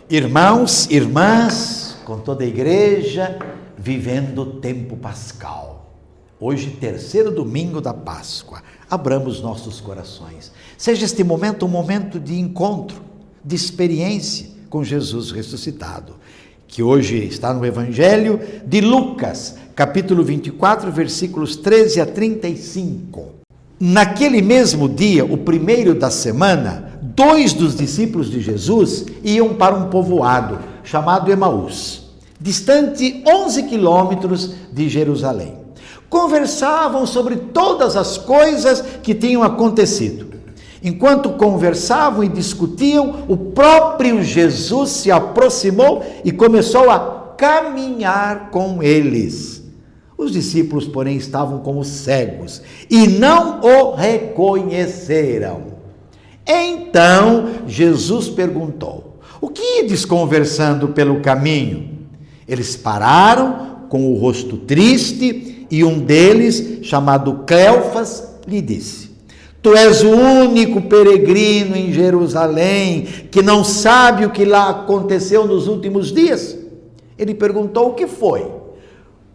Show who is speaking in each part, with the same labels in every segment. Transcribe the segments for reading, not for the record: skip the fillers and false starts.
Speaker 1: Irmãos, irmãs, com toda a igreja, vivendo o tempo pascal. Hoje, terceiro domingo da Páscoa. Abramos nossos corações. Seja este momento um momento de encontro, de experiência com Jesus ressuscitado, que hoje está no Evangelho de Lucas, capítulo 24, versículos 13 a 35. Naquele mesmo dia, o primeiro da semana, 2 dos discípulos de Jesus iam para um povoado chamado Emaús, distante 11 quilômetros de Jerusalém. Conversavam sobre todas as coisas que tinham acontecido. Enquanto conversavam e discutiam, o próprio Jesus se aproximou e começou a caminhar com eles. Os discípulos, porém, estavam como cegos e não o reconheceram. Então, Jesus perguntou: o que ides conversando pelo caminho? Eles pararam com o rosto triste e um deles, chamado Cleofas, lhe disse: tu és o único peregrino em Jerusalém que não sabe o que lá aconteceu nos últimos dias? Ele perguntou: o que foi?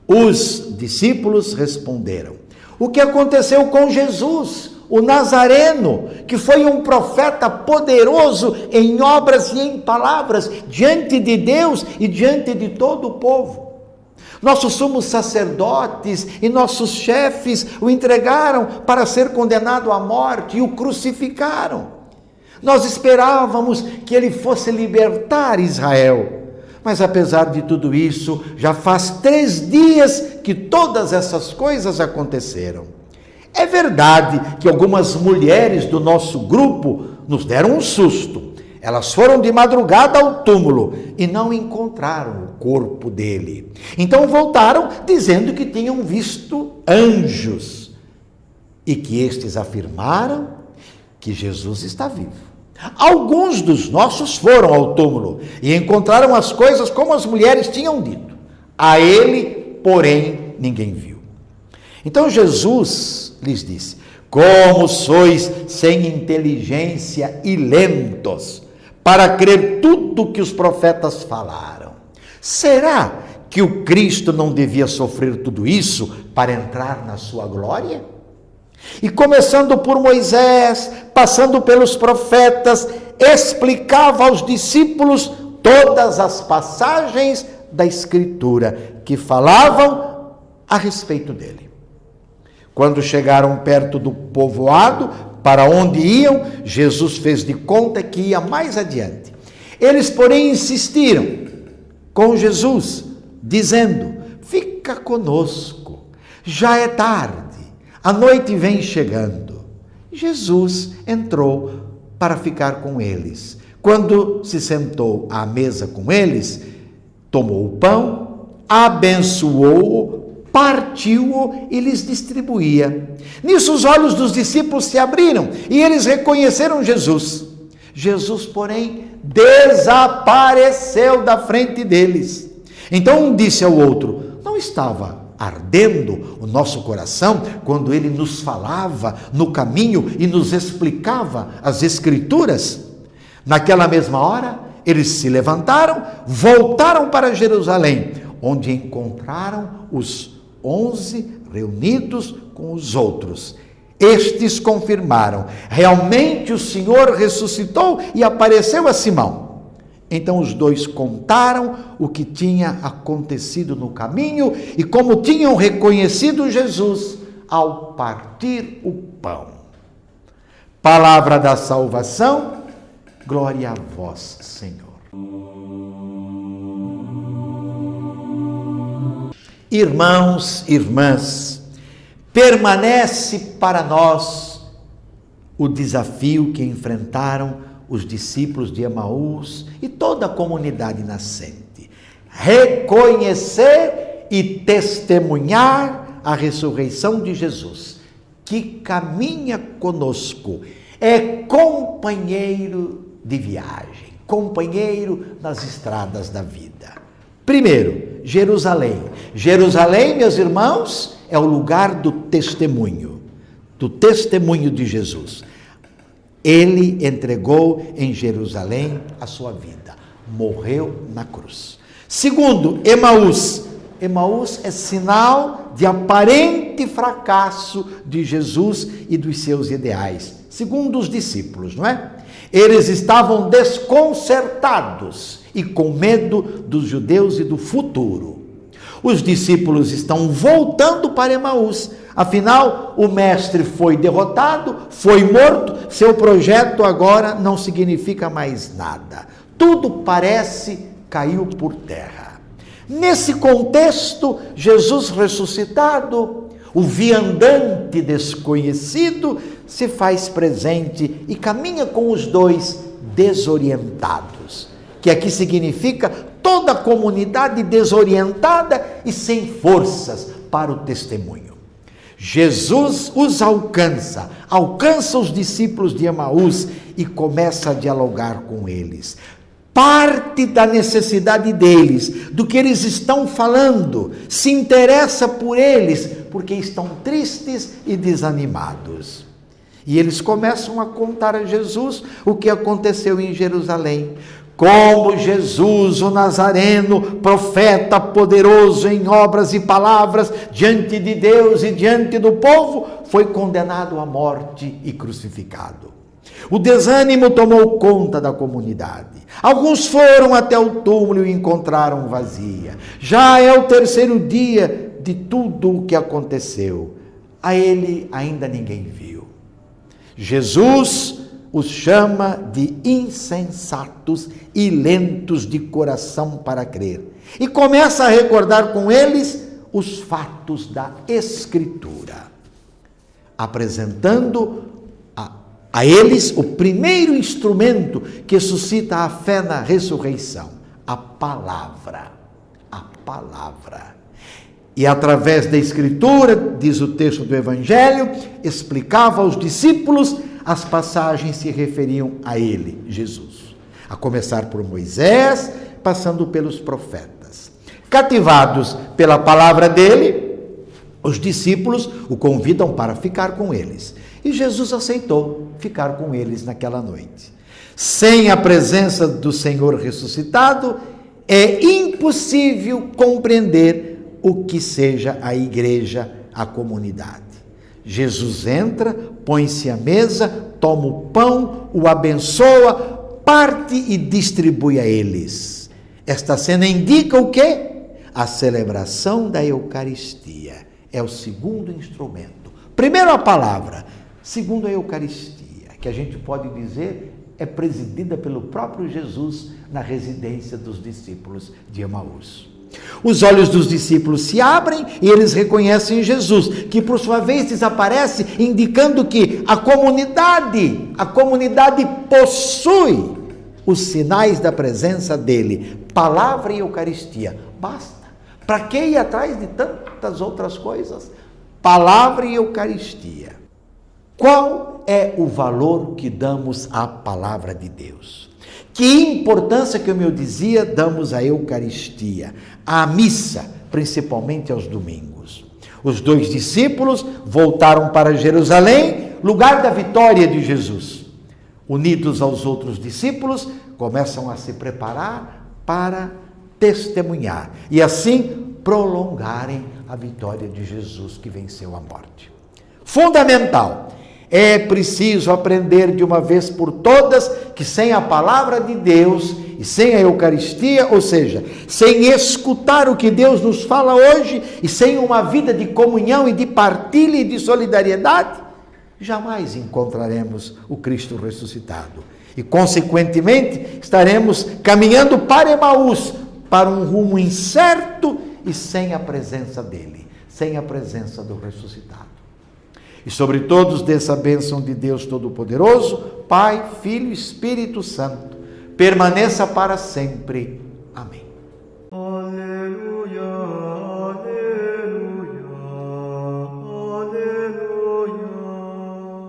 Speaker 1: Os discípulos responderam: o que aconteceu com Jesus, o Nazareno, que foi um profeta poderoso em obras e em palavras, diante de Deus e diante de todo o povo. Nossos sumos sacerdotes e nossos chefes o entregaram para ser condenado à morte e o crucificaram. Nós esperávamos que ele fosse libertar Israel. Mas apesar de tudo isso, já faz 3 dias que todas essas coisas aconteceram. É verdade que algumas mulheres do nosso grupo nos deram um susto. Elas foram de madrugada ao túmulo e não encontraram o corpo dele. Então voltaram dizendo que tinham visto anjos e que estes afirmaram que Jesus está vivo. Alguns dos nossos foram ao túmulo e encontraram as coisas como as mulheres tinham dito. A ele, porém, ninguém viu. Então Jesus lhes disse: como sois sem inteligência e lentos para crer tudo o que os profetas falaram. Será que o Cristo não devia sofrer tudo isso para entrar na sua glória? E começando por Moisés, passando pelos profetas, explicava aos discípulos todas as passagens da Escritura que falavam a respeito dele. Quando chegaram perto do povoado, para onde iam, Jesus fez de conta que ia mais adiante. Eles, porém, insistiram com Jesus, dizendo: fica conosco, já é tarde, a noite vem chegando. Jesus entrou para ficar com eles. Quando se sentou à mesa com eles, tomou o pão, abençoou-o, partiu-o e lhes distribuía. Nisso os olhos dos discípulos se abriram e eles reconheceram Jesus. Jesus, porém, desapareceu da frente deles. Então um disse ao outro: não estava ardendo o nosso coração quando ele nos falava no caminho e nos explicava as Escrituras? Naquela mesma hora, eles se levantaram, voltaram para Jerusalém, onde encontraram os 11 reunidos com os outros. Estes confirmaram: realmente o Senhor ressuscitou e apareceu a Simão. Então os 2 contaram o que tinha acontecido no caminho e como tinham reconhecido Jesus ao partir o pão. Palavra da salvação, glória a vós, Senhor. Irmãos, irmãs, permanece para nós o desafio que enfrentaram os discípulos de Emaús e toda a comunidade nascente: reconhecer e testemunhar a ressurreição de Jesus, que caminha conosco, é companheiro de viagem, companheiro nas estradas da vida. Primeiro, Jerusalém. Jerusalém, meus irmãos, é o lugar do testemunho de Jesus. Ele entregou em Jerusalém a sua vida. morreu na cruz. Segundo, Emaús. Emaús é sinal de aparente fracasso de Jesus e dos seus ideais, segundo os discípulos, não é? Eles estavam desconcertados e com medo dos judeus e do futuro. Os discípulos estão voltando para Emaús. Afinal, o mestre foi derrotado, foi morto, seu projeto agora não significa mais nada. Tudo parece caiu por terra. Nesse contexto, Jesus ressuscitado, o viandante desconhecido, se faz presente e caminha com os dois desorientados, que aqui significa toda a comunidade desorientada e sem forças para o testemunho. Jesus os alcança os discípulos de Emaús e começa a dialogar com eles. Parte da necessidade deles, do que eles estão falando, se interessa por eles, porque estão tristes e desanimados. E eles começam a contar a Jesus o que aconteceu em Jerusalém. Como Jesus, o Nazareno, profeta poderoso em obras e palavras, diante de Deus e diante do povo, foi condenado à morte e crucificado. O desânimo tomou conta da comunidade. Alguns foram até o túmulo e encontraram vazia. Já é o terceiro dia de tudo o que aconteceu. A ele ainda ninguém viu. Jesus os chama de insensatos e lentos de coração para crer. E começa a recordar com eles os fatos da Escritura, apresentando a eles o primeiro instrumento que suscita a fé na ressurreição, a palavra. A palavra. E através da Escritura, diz o texto do Evangelho, explicava aos discípulos as passagens que se referiam a ele, Jesus. A começar por Moisés, passando pelos profetas. Cativados pela palavra dele, os discípulos o convidam para ficar com eles. E Jesus aceitou ficar com eles naquela noite. Sem a presença do Senhor ressuscitado, é impossível compreender o que seja a igreja, a comunidade. Jesus entra, põe-se à mesa, toma o pão, o abençoa, parte e distribui a eles. Esta cena indica o quê? A celebração da Eucaristia. É o segundo instrumento. Primeiro a palavra, segundo a Eucaristia, que a gente pode dizer é presidida pelo próprio Jesus na residência dos discípulos de Emaús. Os olhos dos discípulos se abrem e eles reconhecem Jesus, que por sua vez desaparece, indicando que a comunidade possui os sinais da presença dele, palavra e Eucaristia. Basta. Para que ir atrás de tantas outras coisas? Palavra e Eucaristia. Qual é o valor que damos à palavra de Deus? Que importância, como eu dizia, damos à Eucaristia, à missa, principalmente aos domingos. Os dois discípulos voltaram para Jerusalém, lugar da vitória de Jesus. Unidos aos outros discípulos, começam a se preparar para testemunhar e assim prolongarem a vitória de Jesus que venceu a morte. Fundamental. É preciso aprender de uma vez por todas que sem a palavra de Deus e sem a Eucaristia, ou seja, sem escutar o que Deus nos fala hoje e sem uma vida de comunhão e de partilha e de solidariedade, jamais encontraremos o Cristo ressuscitado. E, consequentemente, estaremos caminhando para Emaús, para um rumo incerto e sem a presença dele, sem a presença do ressuscitado. E sobre todos dessa bênção de Deus Todo-Poderoso, Pai, Filho e Espírito Santo, permaneça para sempre. Amém.